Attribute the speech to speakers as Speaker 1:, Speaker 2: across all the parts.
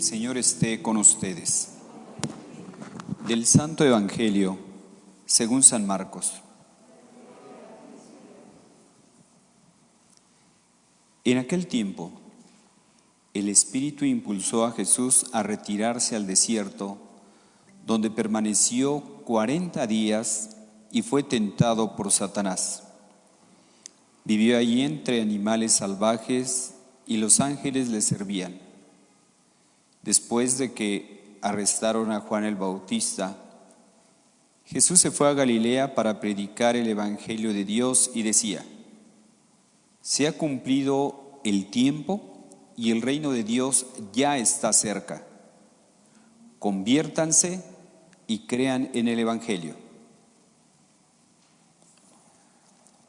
Speaker 1: El Señor esté con ustedes. Del Santo Evangelio, según San Marcos. En aquel tiempo, el Espíritu impulsó a Jesús a retirarse al desierto, donde permaneció 40 días y fue tentado por Satanás. Vivió allí entre animales salvajes y los ángeles le servían. Después de que arrestaron a Juan el Bautista, Jesús se fue a Galilea para predicar el Evangelio de Dios y decía: se ha cumplido el tiempo y el reino de Dios ya está cerca. Conviértanse y crean en el Evangelio.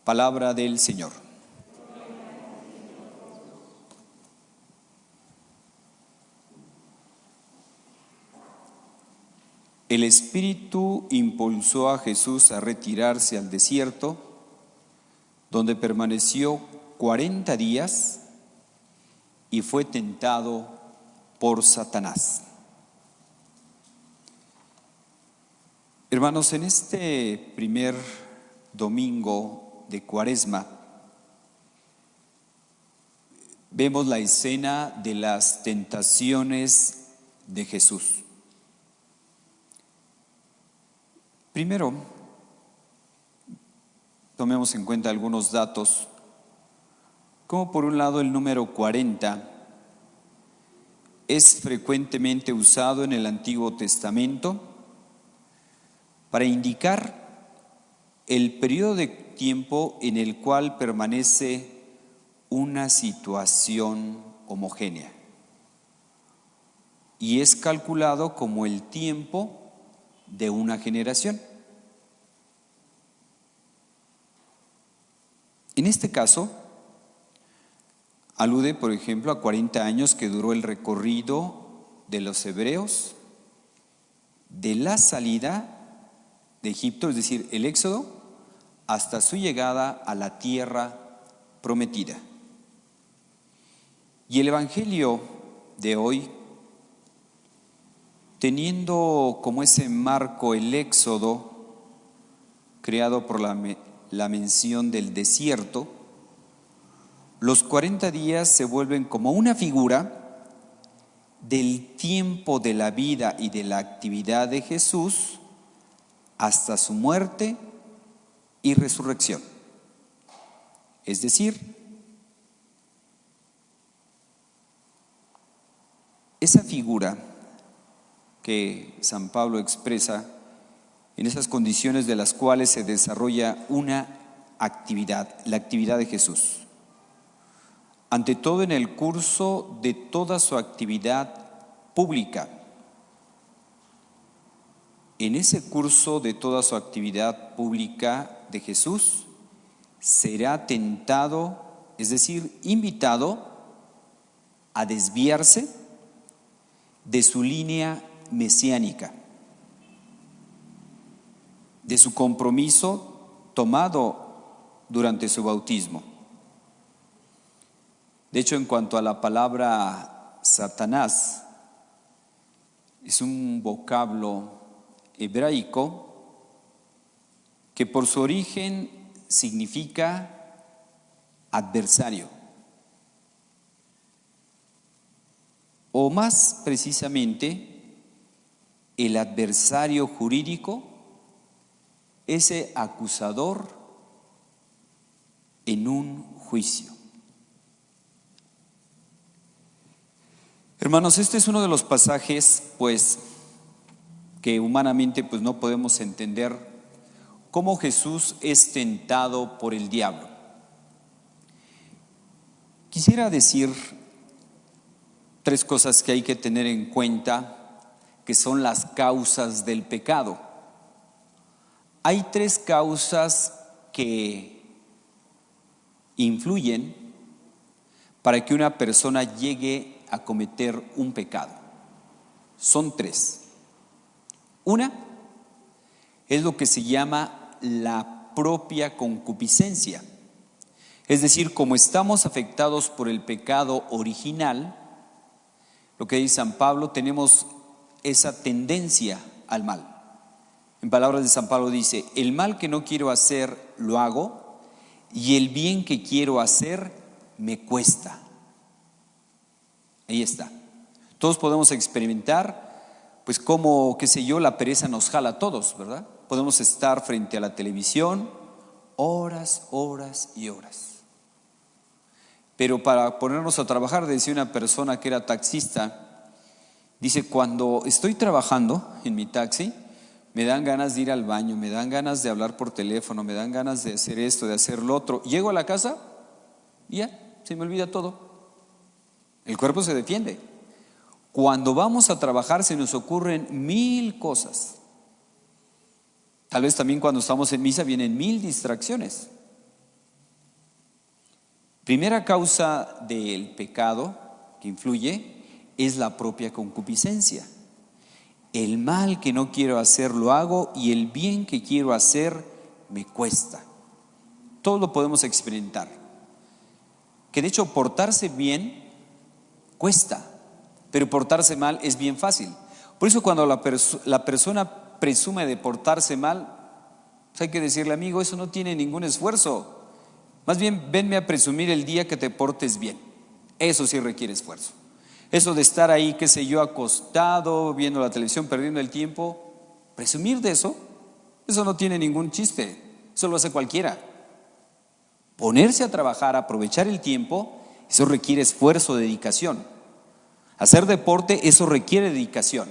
Speaker 1: Palabra del Señor. El Espíritu impulsó a Jesús a retirarse al desierto, donde permaneció 40 días y fue tentado por Satanás. Hermanos, en este primer domingo de Cuaresma vemos la escena de las tentaciones de Jesús. Primero, tomemos en cuenta algunos datos, como por un lado el número 40 es frecuentemente usado en el Antiguo Testamento para indicar el periodo de tiempo en el cual permanece una situación homogénea, y es calculado como el tiempo de una generación. En este caso, alude, por ejemplo, a 40 años que duró el recorrido de los hebreos de la salida de Egipto, es decir, el éxodo, hasta su llegada a la tierra prometida. Y el Evangelio de hoy, teniendo como ese marco el éxodo, creado por la mención del desierto, los 40 días se vuelven como una figura del tiempo de la vida y de la actividad de Jesús hasta su muerte y resurrección. Es decir, esa figura que San Pablo expresa en esas condiciones de las cuales se desarrolla una actividad, la actividad de Jesús. Ante todo, en el curso de toda su actividad pública. En ese curso de toda su actividad pública de Jesús, será tentado, es decir, invitado a desviarse de su línea mesiánica, de su compromiso tomado durante su bautismo. De hecho, en cuanto a la palabra Satanás, es un vocablo hebraico que por su origen significa adversario, o más precisamente, el adversario jurídico, ese acusador en un juicio. Hermanos, este es uno de los pasajes, que humanamente no podemos entender cómo Jesús es tentado por el diablo. Quisiera decir 3 cosas que hay que tener en cuenta, que son las causas del pecado. Hay 3 causas que influyen para que una persona llegue a cometer un pecado. Son 3. Una es lo que se llama la propia concupiscencia. Es decir, como estamos afectados por el pecado original, lo que dice San Pablo, tenemos esa tendencia al mal. En palabras de San Pablo dice: el mal que no quiero hacer lo hago, y el bien que quiero hacer me cuesta. Ahí está. Todos podemos experimentar, pues como, qué sé yo, la pereza nos jala a todos, ¿verdad? Podemos estar frente a la televisión horas, horas y horas. Pero para ponernos a trabajar, decía una persona que era taxista, dice: cuando estoy trabajando en mi taxi, me dan ganas de ir al baño, me dan ganas de hablar por teléfono, me dan ganas de hacer esto, de hacer lo otro. Llego a la casa y ya, se me olvida todo. El cuerpo se defiende. Cuando vamos a trabajar se nos ocurren 1000 cosas. Tal vez también cuando estamos en misa vienen 1000 distracciones. Primera causa del pecado que influye es la propia concupiscencia. El mal que no quiero hacer lo hago, y el bien que quiero hacer me cuesta. Todo lo podemos experimentar. Que de hecho portarse bien cuesta, pero portarse mal es bien fácil. Por eso cuando la persona presume de portarse mal, pues hay que decirle: amigo, eso no tiene ningún esfuerzo. Más bien, venme a presumir el día que te portes bien. Eso sí requiere esfuerzo. Eso de estar ahí, qué sé yo, acostado, viendo la televisión, perdiendo el tiempo, presumir de eso no tiene ningún chiste. Eso lo hace cualquiera. Ponerse a trabajar, aprovechar el tiempo, eso requiere esfuerzo, dedicación. Hacer deporte, eso requiere dedicación.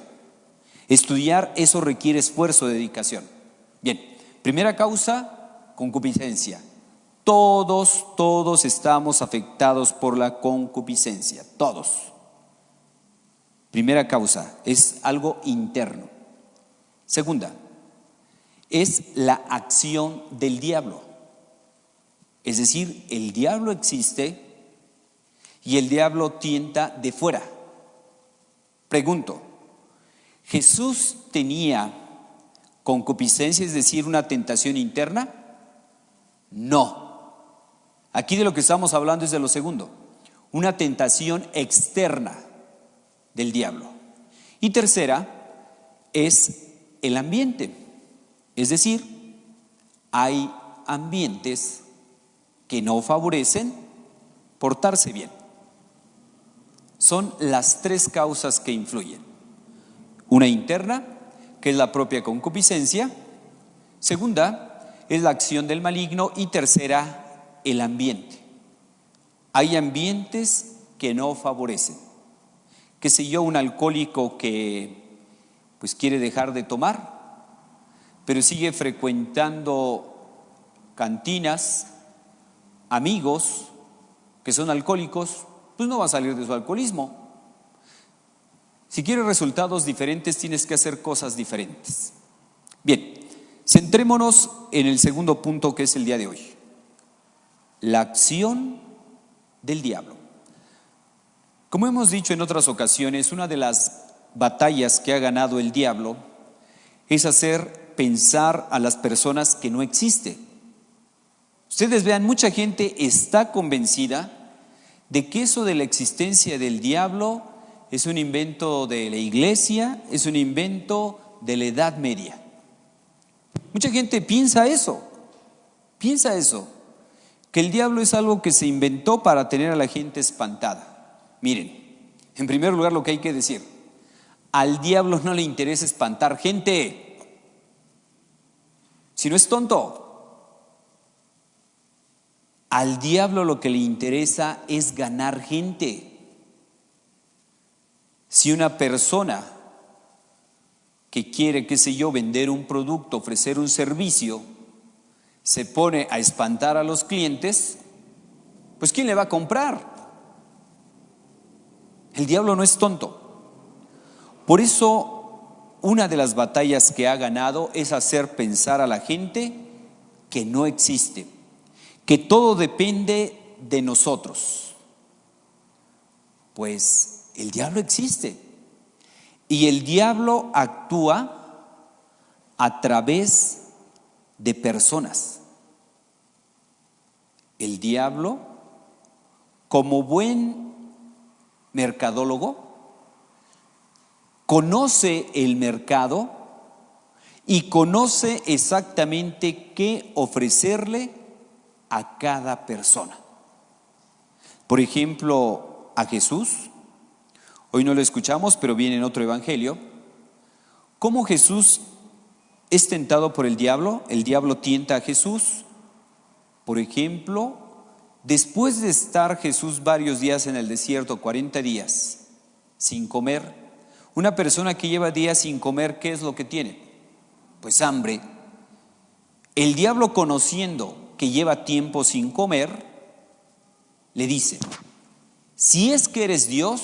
Speaker 1: Estudiar, eso requiere esfuerzo, dedicación. Bien, primera causa, concupiscencia. Todos estamos afectados por la concupiscencia, todos. Primera causa, es algo interno. Segunda, es la acción del diablo. Es decir, el diablo existe y el diablo tienta de fuera. Pregunto, ¿Jesús tenía concupiscencia, es decir, una tentación interna? No. Aquí de lo que estamos hablando es de lo segundo, una tentación externa del diablo. Y tercera es el ambiente. Es decir, hay ambientes que no favorecen portarse bien. Son las 3 causas que influyen. Una interna, que es la propia concupiscencia. Segunda, es la acción del maligno. Y tercera, el ambiente. Hay ambientes que no favorecen. Qué sé yo, un alcohólico que pues quiere dejar de tomar, pero sigue frecuentando cantinas, amigos que son alcohólicos, pues no va a salir de su alcoholismo. Si quieres resultados diferentes, tienes que hacer cosas diferentes. Bien, centrémonos en el segundo punto, que es el día de hoy: la acción del diablo. Como hemos dicho en otras ocasiones, una de las batallas que ha ganado el diablo es hacer pensar a las personas que no existe. Ustedes vean, mucha gente está convencida de que eso de la existencia del diablo es un invento de la iglesia, es un invento de la Edad Media. Mucha gente piensa eso, que el diablo es algo que se inventó para tener a la gente espantada. Miren, en primer lugar, lo que hay que decir: al diablo no le interesa espantar gente, si no es tonto. Al diablo lo que le interesa es ganar gente. Si una persona que quiere, qué sé yo, vender un producto, ofrecer un servicio, se pone a espantar a los clientes, pues ¿quién le va a comprar? El diablo no es tonto. Por eso, una de las batallas que ha ganado es hacer pensar a la gente que no existe, que todo depende de nosotros. Pues el diablo existe, y el diablo actúa a través de personas. El diablo, como buen mercadólogo, conoce el mercado y conoce exactamente qué ofrecerle a cada persona. Por ejemplo, a Jesús, hoy no lo escuchamos, pero viene en otro evangelio, cómo Jesús es tentado por el diablo tienta a Jesús. Por ejemplo, después de estar Jesús varios días en el desierto, 40 días, sin comer, una persona que lleva días sin comer, ¿qué es lo que tiene? Pues hambre. El diablo, conociendo que lleva tiempo sin comer, le dice: si es que eres Dios,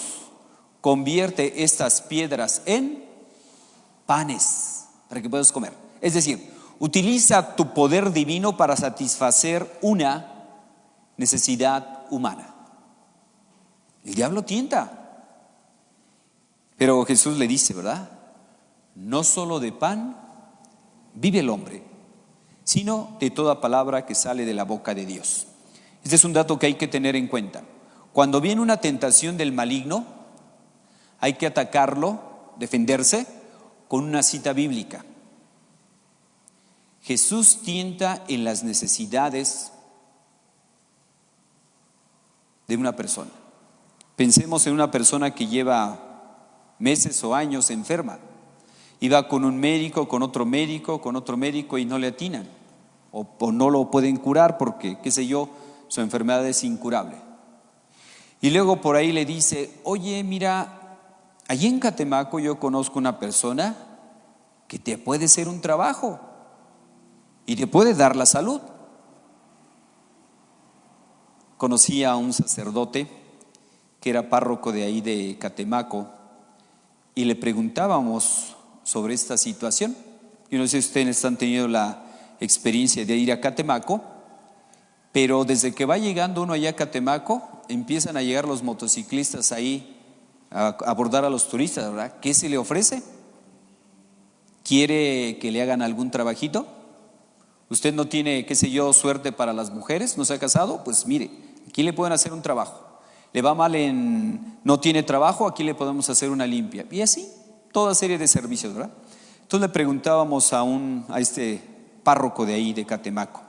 Speaker 1: convierte estas piedras en panes para que puedas comer. Es decir, utiliza tu poder divino para satisfacer una necesidad humana. El diablo tienta, pero Jesús le dice, ¿verdad? No solo de pan vive el hombre, sino de toda palabra que sale de la boca de Dios. Este es un dato que hay que tener en cuenta. Cuando viene una tentación del maligno, hay que atacarlo, defenderse con una cita bíblica. Jesús tienta en las necesidades de una persona. Pensemos en una persona que lleva meses o años enferma y va con un médico, con otro médico y no le atinan o no lo pueden curar porque, qué sé yo, su enfermedad es incurable. Y luego por ahí le dice: oye, mira, allí en Catemaco yo conozco una persona que te puede hacer un trabajo y te puede dar la salud. Conocí a un sacerdote que era párroco de ahí de Catemaco y le preguntábamos sobre esta situación. Yo no sé si ustedes han tenido la experiencia de ir a Catemaco, pero desde que va llegando uno allá a Catemaco, empiezan a llegar los motociclistas ahí a abordar a los turistas, ¿verdad? ¿Qué se le ofrece? ¿Quiere que le hagan algún trabajito? ¿Usted no tiene, qué sé yo, suerte para las mujeres? ¿No se ha casado? Pues mire, aquí le pueden hacer un trabajo. ¿Le va mal no tiene trabajo? Aquí le podemos hacer una limpia. Y así, toda serie de servicios, ¿verdad? Entonces le preguntábamos a este párroco de ahí, de Catemaco,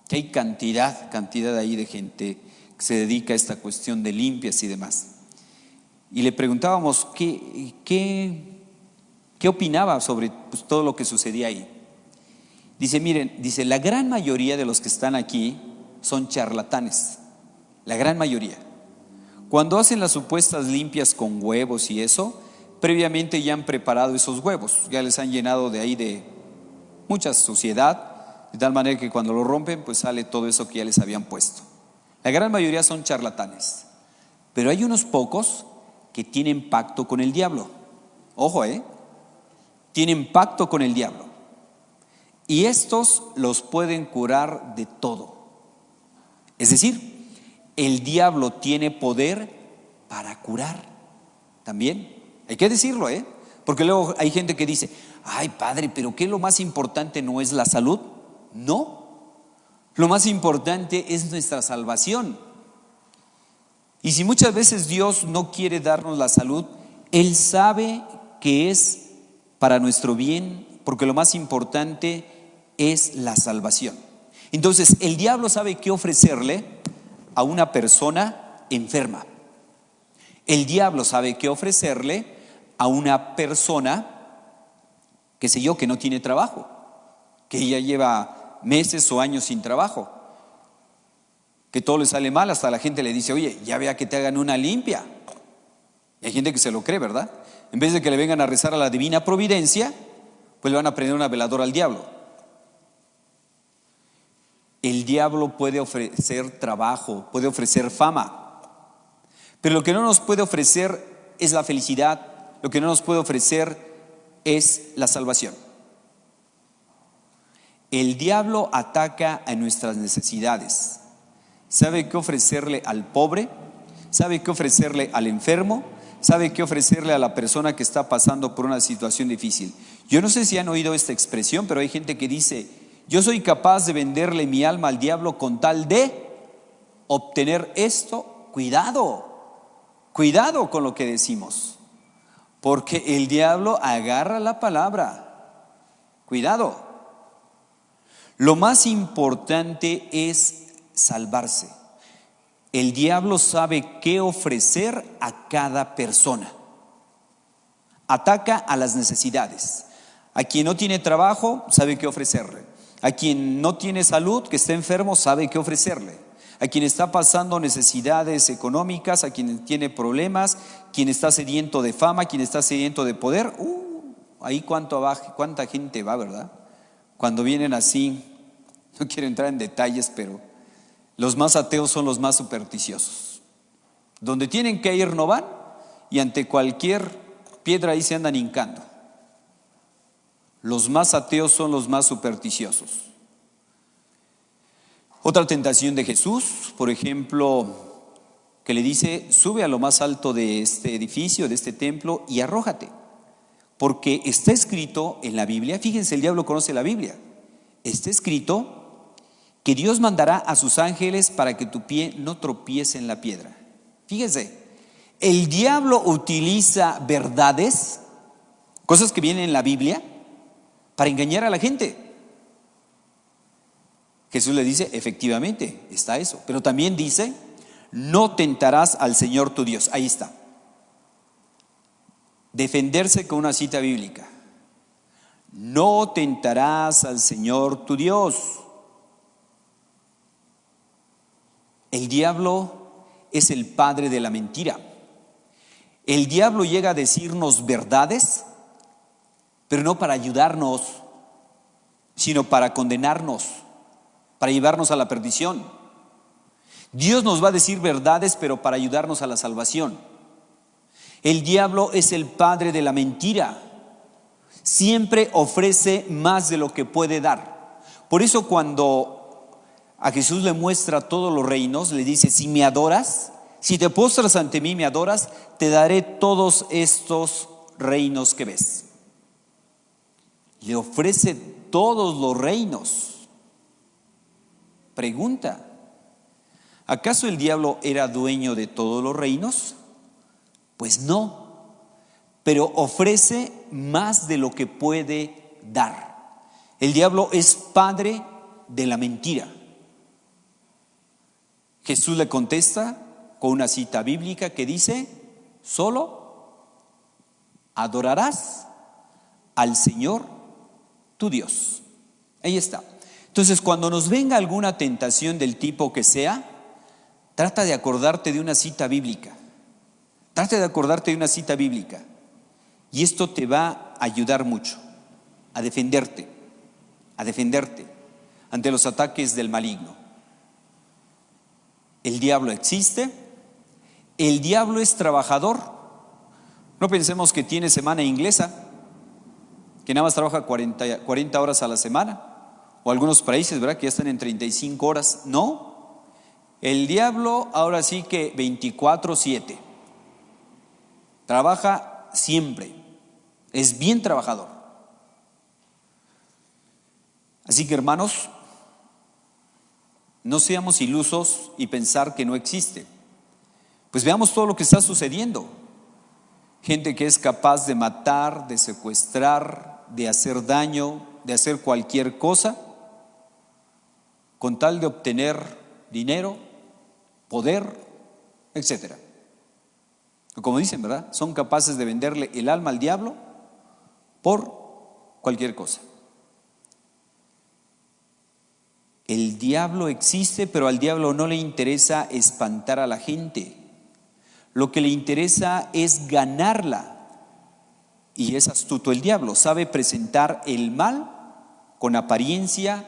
Speaker 1: que hay cantidad ahí de gente que se dedica a esta cuestión de limpias y demás. Y le preguntábamos qué opinaba sobre todo lo que sucedía ahí. Dice, miren, la gran mayoría de los que están aquí son charlatanes, la gran mayoría. Cuando hacen las supuestas limpias con huevos y eso, previamente ya han preparado esos huevos, ya les han llenado de ahí de mucha suciedad, de tal manera que cuando lo rompen, pues sale todo eso que ya les habían puesto. La gran mayoría son charlatanes, pero hay unos pocos que tienen pacto con el diablo. Ojo, tienen pacto con el diablo. Y estos los pueden curar de todo. Es decir, el diablo tiene poder para curar también. Hay que decirlo, porque luego hay gente que dice: ay, padre, pero ¿qué lo más importante no es la salud? No, lo más importante es nuestra salvación. Y si muchas veces Dios no quiere darnos la salud, Él sabe que es para nuestro bien, porque lo más importante es la salvación. Entonces el diablo sabe qué ofrecerle a una persona enferma. El diablo sabe qué ofrecerle a una persona, qué sé yo, que no tiene trabajo, que ya lleva meses o años sin trabajo, que todo le sale mal, hasta la gente le dice: oye, ya vea que te hagan una limpia. Y hay gente que se lo cree, ¿verdad? En vez de que le vengan a rezar a la divina providencia, pues le van a prender una veladora al diablo. El diablo puede ofrecer trabajo, puede ofrecer fama, pero lo que no nos puede ofrecer es la felicidad, lo que no nos puede ofrecer es la salvación. El diablo ataca a nuestras necesidades. Sabe qué ofrecerle al pobre, sabe qué ofrecerle al enfermo, sabe qué ofrecerle a la persona que está pasando por una situación difícil. Yo no sé si han oído esta expresión, pero hay gente que dice: yo soy capaz de venderle mi alma al diablo con tal de obtener esto. Cuidado con lo que decimos, porque el diablo agarra la palabra. Cuidado. Lo más importante es salvarse. El diablo sabe qué ofrecer a cada persona. Ataca a las necesidades. A quien no tiene trabajo, sabe qué ofrecerle. A quien no tiene salud, que está enfermo, sabe qué ofrecerle. A quien está pasando necesidades económicas, a quien tiene problemas, quien está sediento de fama, quien está sediento de poder. Ahí cuánta gente va, ¿verdad? Cuando vienen así, no quiero entrar en detalles, pero los más ateos son los más supersticiosos. Donde tienen que ir no van, y ante cualquier piedra ahí se andan hincando. Los más ateos son los más supersticiosos. Otra tentación de Jesús, por ejemplo, que le dice: sube a lo más alto de este edificio, de este templo, y arrójate. Porque está escrito en la Biblia, fíjense, el diablo conoce la Biblia. Está escrito que Dios mandará a sus ángeles para que tu pie no tropiece en la piedra. Fíjense, el diablo utiliza verdades, cosas que vienen en la Biblia, para engañar a la gente. Jesús le dice: efectivamente, está eso. Pero también dice: no tentarás al Señor tu Dios. Ahí está. Defenderse con una cita bíblica. No tentarás al Señor tu Dios. El diablo es el padre de la mentira. El diablo llega a decirnos verdades, pero no para ayudarnos, sino para condenarnos, para llevarnos a la perdición. Dios nos va a decir verdades, pero para ayudarnos a la salvación. El diablo es el padre de la mentira. Siempre ofrece más de lo que puede dar. Por eso cuando a Jesús le muestra todos los reinos, le dice: si me adoras, si te postras ante mí, me adoras, te daré todos estos reinos que ves. Le ofrece todos los reinos. Pregunta: ¿acaso el diablo era dueño de todos los reinos? Pues no, pero ofrece más de lo que puede dar. El diablo es padre de la mentira. Jesús le contesta con una cita bíblica que dice: solo adorarás al Señor tu Dios. Ahí está. Entonces, cuando nos venga alguna tentación del tipo que sea, trata de acordarte de una cita bíblica. Trata de acordarte de una cita bíblica. Y esto te va a ayudar mucho a defenderte ante los ataques del maligno. El diablo existe, el diablo es trabajador. No pensemos que tiene semana inglesa, que nada más trabaja 40 horas a la semana, o algunos países, ¿verdad?, que ya están en 35 horas. No, el diablo ahora sí que 24/7, trabaja siempre, es bien trabajador. Así que, hermanos, no seamos ilusos y pensar que no existe. Pues veamos todo lo que está sucediendo. Gente que es capaz de matar, de secuestrar, de hacer daño, de hacer cualquier cosa con tal de obtener dinero, poder, etcétera. Como dicen, ¿verdad? Son capaces de venderle el alma al diablo por cualquier cosa. El diablo existe, pero al diablo no le interesa espantar a la gente. Lo que le interesa es ganarla. Y es astuto el diablo, sabe presentar el mal con apariencia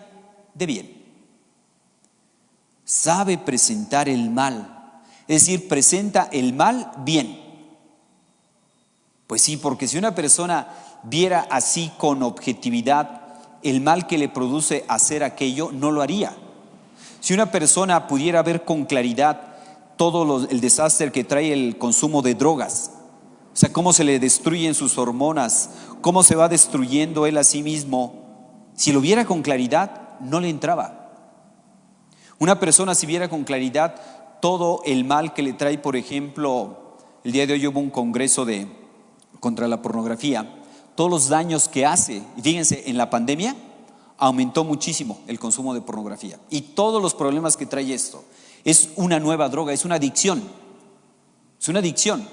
Speaker 1: de bien. Sabe presentar el mal, es decir, presenta el mal bien. Pues sí, porque si una persona viera así con objetividad el mal que le produce hacer aquello, no lo haría. Si una persona pudiera ver con claridad todo el desastre que trae el consumo de drogas, o sea, cómo se le destruyen sus hormonas, cómo se va destruyendo él a sí mismo, si lo viera con claridad, no le entraba. Una persona, si viera con claridad todo el mal que le trae, por ejemplo, el día de hoy hubo un congreso de contra la pornografía, todos los daños que hace. Y fíjense, en la pandemia aumentó muchísimo el consumo de pornografía y todos los problemas que trae esto. Es una nueva droga, es una adicción. Es una adicción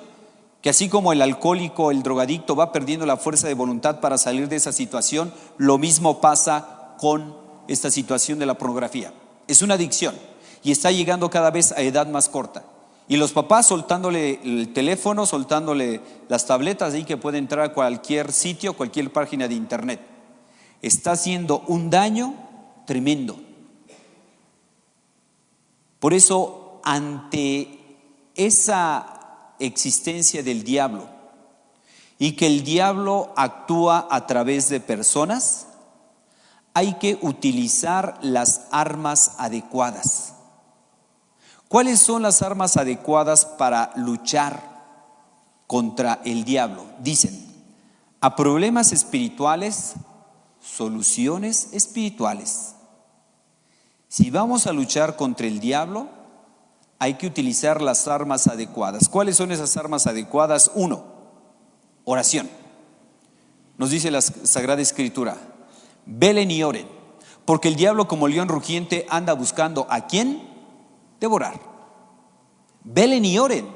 Speaker 1: que, así como el alcohólico, el drogadicto va perdiendo la fuerza de voluntad para salir de esa situación, lo mismo pasa con esta situación de la pornografía. Es una adicción y está llegando cada vez a edad más corta. Y los papás soltándole el teléfono, soltándole las tabletas ahí que puede entrar a cualquier sitio, cualquier página de internet. Está haciendo un daño tremendo. Por eso, ante esa existencia del diablo y que el diablo actúa a través de personas, hay que utilizar las armas adecuadas. ¿Cuáles son las armas adecuadas para luchar contra el diablo? Dicen, a problemas espirituales, soluciones espirituales. Si vamos a luchar contra el diablo, hay que utilizar las armas adecuadas. ¿Cuáles son esas armas adecuadas? 1, oración. Nos dice la Sagrada Escritura, velen y oren, porque el diablo como león rugiente anda buscando ¿a quién? Devorar. Velen y oren,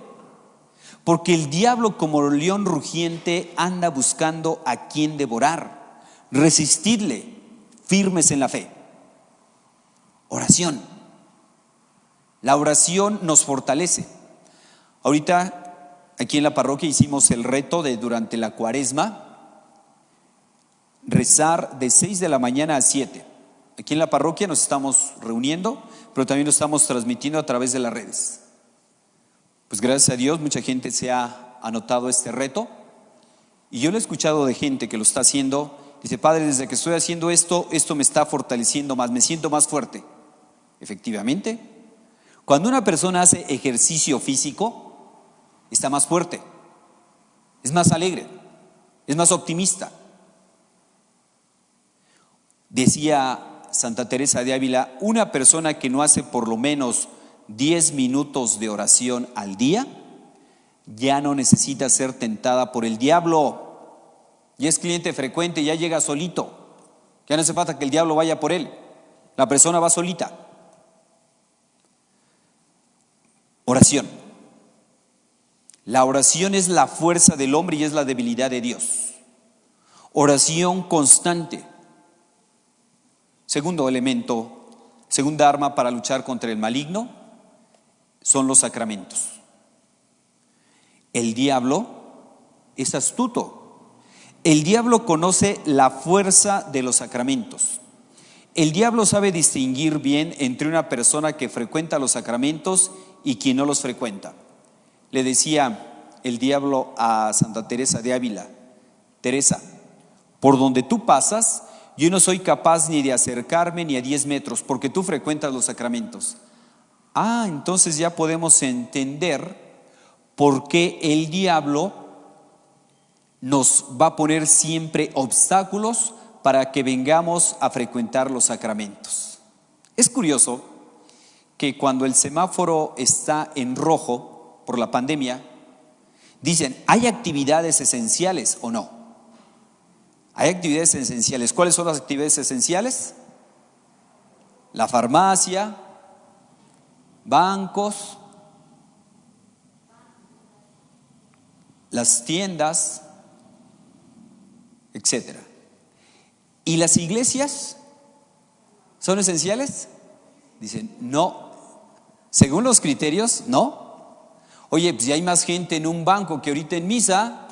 Speaker 1: porque el diablo como león rugiente anda buscando a quién devorar. Resistidle, firmes en la fe. Oración. La oración nos fortalece. Ahorita aquí en la parroquia hicimos el reto de durante la Cuaresma rezar de 6 de la mañana a 7. Aquí en la parroquia nos estamos reuniendo, pero también lo estamos transmitiendo a través de las redes. Pues gracias a Dios mucha gente se ha anotado este reto y yo lo he escuchado de gente que lo está haciendo. Dice, padre, desde que estoy haciendo esto me está fortaleciendo más, me siento más fuerte. Efectivamente, cuando una persona hace ejercicio físico, está más fuerte, es más alegre, es más optimista. Decía Santa Teresa de Ávila, una persona que no hace por lo menos 10 minutos de oración al día, ya no necesita ser tentada por el diablo. Ya es cliente frecuente, ya llega solito. Ya no hace falta que el diablo vaya por él. La persona va solita. Oración. La oración es la fuerza del hombre y es la debilidad de Dios. Oración constante. Segundo elemento, segunda arma para luchar contra el maligno, son los sacramentos. El diablo es astuto. El diablo conoce la fuerza de los sacramentos. El diablo sabe distinguir bien entre una persona que frecuenta los sacramentos y quien no los frecuenta. Le decía el diablo a Santa Teresa de Ávila, Teresa, por donde tú pasas, yo no soy capaz ni de acercarme ni a 10 metros porque tú frecuentas los sacramentos. Entonces ya podemos entender por qué el diablo nos va a poner siempre obstáculos para que vengamos a frecuentar los sacramentos. Es curioso que cuando el semáforo está en rojo por la pandemia, dicen, ¿hay actividades esenciales o no? Hay actividades esenciales. ¿Cuáles son las actividades esenciales? La farmacia, bancos, las tiendas, etcétera. ¿Y las iglesias son esenciales? Dicen, no. Según los criterios, no. Oye, pues ya hay más gente en un banco que ahorita en misa.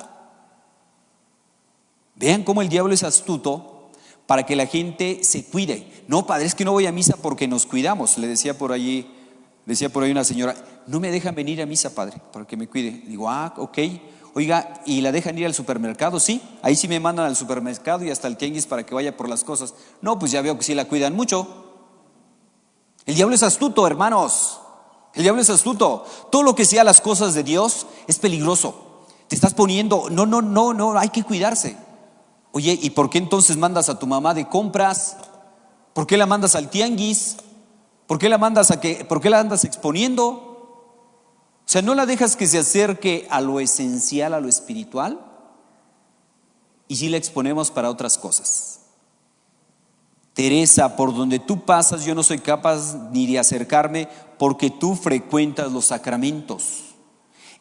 Speaker 1: Vean cómo el diablo es astuto para que la gente se cuide. No, padre, es que no voy a misa porque nos cuidamos. Le decía por ahí una señora, no me dejan venir a misa, padre, para que me cuide. Digo, ok. Oiga, ¿y la dejan ir al supermercado? Sí, ahí sí me mandan al supermercado y hasta el tianguis para que vaya por las cosas. No, pues ya veo que sí la cuidan mucho. El diablo es astuto, hermanos. El diablo es astuto. Todo lo que sea las cosas de Dios es peligroso. Te estás poniendo, no, hay que cuidarse. Oye, ¿y por qué entonces mandas a tu mamá de compras? ¿Por qué la mandas al tianguis? ¿Por qué la andas exponiendo? O sea, ¿no la dejas que se acerque a lo esencial, a lo espiritual? y sí la exponemos para otras cosas. Teresa, por donde tú pasas yo no soy capaz ni de acercarme porque tú frecuentas los sacramentos.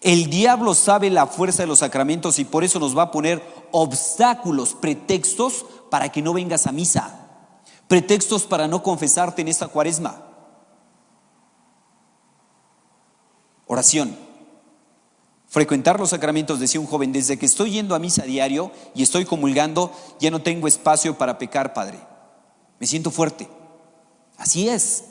Speaker 1: El diablo sabe la fuerza de los sacramentos y por eso nos va a poner obstáculos, pretextos para que no vengas a misa, pretextos para no confesarte en esta cuaresma. Oración. Frecuentar los sacramentos, decía un joven, desde que estoy yendo a misa diario y estoy comulgando, ya no tengo espacio para pecar, Padre. Me siento fuerte. Así es,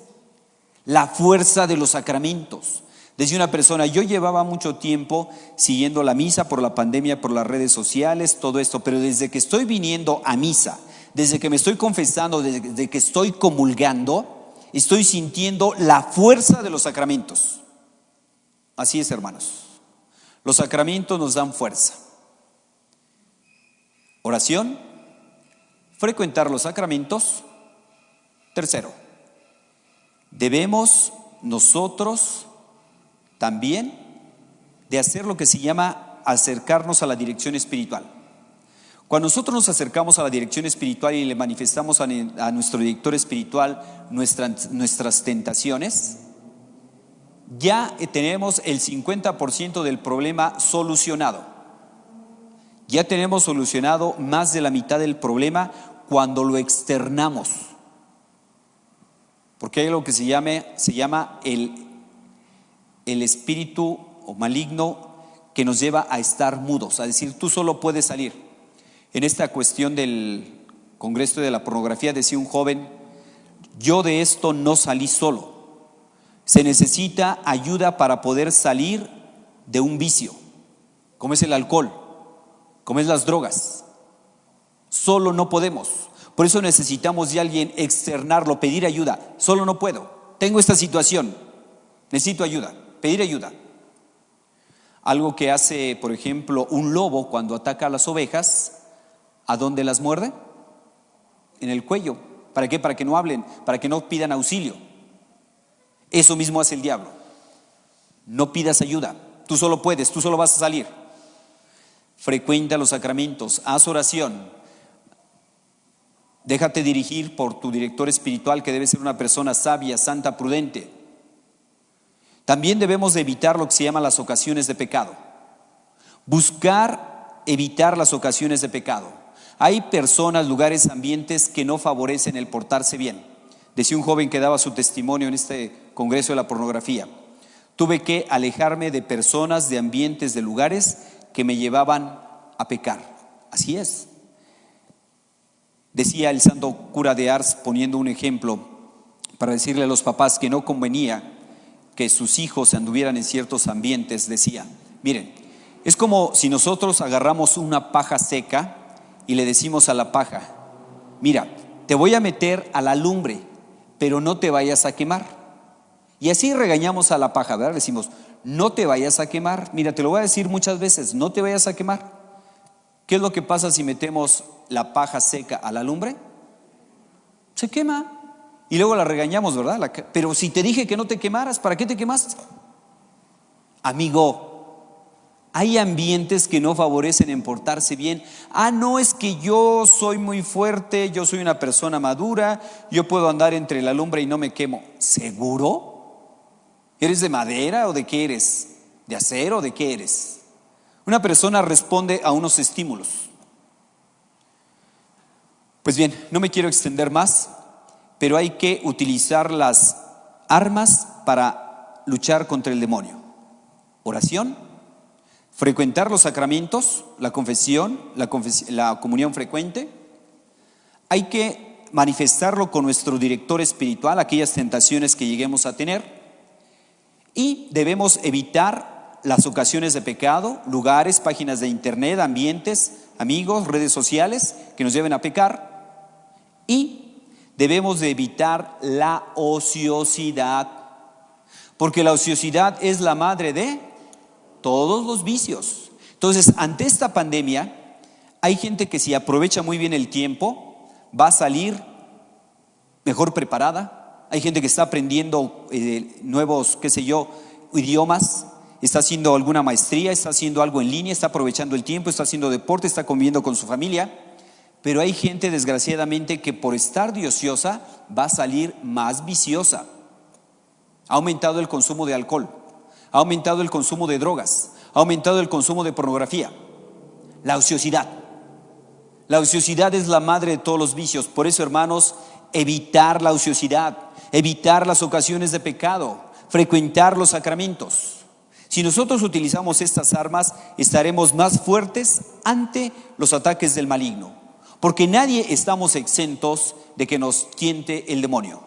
Speaker 1: la fuerza de los sacramentos. Decía una persona, yo llevaba mucho tiempo siguiendo la misa por la pandemia, por las redes sociales, todo esto, pero desde que estoy viniendo a misa, desde que me estoy confesando, desde que estoy comulgando, estoy sintiendo la fuerza de los sacramentos. Así es, hermanos. Los sacramentos nos dan fuerza. Oración, frecuentar los sacramentos. Tercero, debemos nosotros también de hacer lo que se llama acercarnos a la dirección espiritual. Cuando nosotros nos acercamos a la dirección espiritual y le manifestamos a nuestro director espiritual nuestras tentaciones, ya tenemos el 50% del problema solucionado. Ya tenemos solucionado más de la mitad del problema cuando lo externamos. Porque hay algo que se llama el espíritu maligno que nos lleva a estar mudos, a decir, tú solo puedes salir. En esta cuestión del Congreso de la Pornografía decía un joven, yo de esto no salí solo. Se necesita ayuda para poder salir de un vicio, como es el alcohol, como es las drogas. Solo no podemos. Por eso necesitamos de alguien externarlo, pedir ayuda. Solo no puedo. Tengo esta situación. Necesito ayuda. Pedir ayuda. Algo que hace, por ejemplo, un lobo cuando ataca a las ovejas, ¿a dónde las muerde? En el cuello. ¿Para qué? Para que no hablen, para que no pidan auxilio. Eso mismo hace el diablo. No pidas ayuda. Tú solo puedes, tú solo vas a salir. Frecuenta los sacramentos, haz oración. Déjate dirigir por tu director espiritual, que debe ser una persona sabia, santa, prudente. También debemos de evitar lo que se llama las ocasiones de pecado. Buscar evitar las ocasiones de pecado. Hay personas, lugares, ambientes que no favorecen el portarse bien. Decía un joven que daba su testimonio en este Congreso de la Pornografía. Tuve que alejarme de personas, de ambientes, de lugares que me llevaban a pecar. Así es. Decía el santo cura de Ars, poniendo un ejemplo, para decirle a los papás que no convenía que sus hijos anduvieran en ciertos ambientes, decía, miren, es como si nosotros agarramos una paja seca y le decimos a la paja, mira, te voy a meter a la lumbre, pero no te vayas a quemar. Y así regañamos a la paja, ¿verdad? Le decimos, no te vayas a quemar. Mira, te lo voy a decir muchas veces, no te vayas a quemar. ¿Qué es lo que pasa si metemos la paja seca a la lumbre? Se quema. Y luego la regañamos, ¿verdad? Pero si te dije que no te quemaras, ¿para qué te quemaste? Amigo, hay ambientes que no favorecen en portarse bien. No, es que yo soy muy fuerte, yo soy una persona madura, yo puedo andar entre la lumbre y no me quemo. ¿Seguro? ¿Eres de madera o de qué eres? ¿De acero o de qué eres? Una persona responde a unos estímulos. Pues bien, no me quiero extender más, pero hay que utilizar las armas para luchar contra el demonio. Oración, frecuentar los sacramentos, la confesión, la comunión frecuente. Hay que manifestarlo con nuestro director espiritual, aquellas tentaciones que lleguemos a tener. Y debemos evitar las ocasiones de pecado, lugares, páginas de internet, ambientes, amigos, redes sociales que nos lleven a pecar. Y debemos de evitar la ociosidad, porque la ociosidad es la madre de todos los vicios. Entonces, ante esta pandemia, hay gente que si aprovecha muy bien el tiempo, va a salir mejor preparada. Hay gente que está aprendiendo nuevos, idiomas, está haciendo alguna maestría, está haciendo algo en línea, está aprovechando el tiempo, está haciendo deporte, está conviviendo con su familia. Pero hay gente, desgraciadamente, que por estar de ociosa va a salir más viciosa. Ha aumentado el consumo de alcohol, ha aumentado el consumo de drogas, ha aumentado el consumo de pornografía. La ociosidad. La ociosidad es la madre de todos los vicios. Por eso, hermanos, evitar la ociosidad, evitar las ocasiones de pecado, frecuentar los sacramentos. Si nosotros utilizamos estas armas, estaremos más fuertes ante los ataques del maligno, porque nadie estamos exentos de que nos tiente el demonio.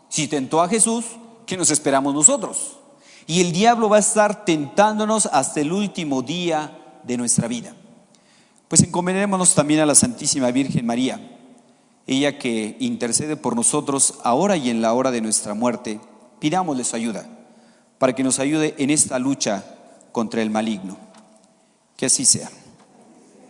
Speaker 1: Si tentó a Jesús, ¿qué nos esperamos nosotros? Y el diablo va a estar tentándonos hasta el último día de nuestra vida. Pues encomendémonos también a la Santísima Virgen María, ella que intercede por nosotros ahora y en la hora de nuestra muerte. Pidámosle su ayuda para que nos ayude en esta lucha contra el maligno. Que así sea.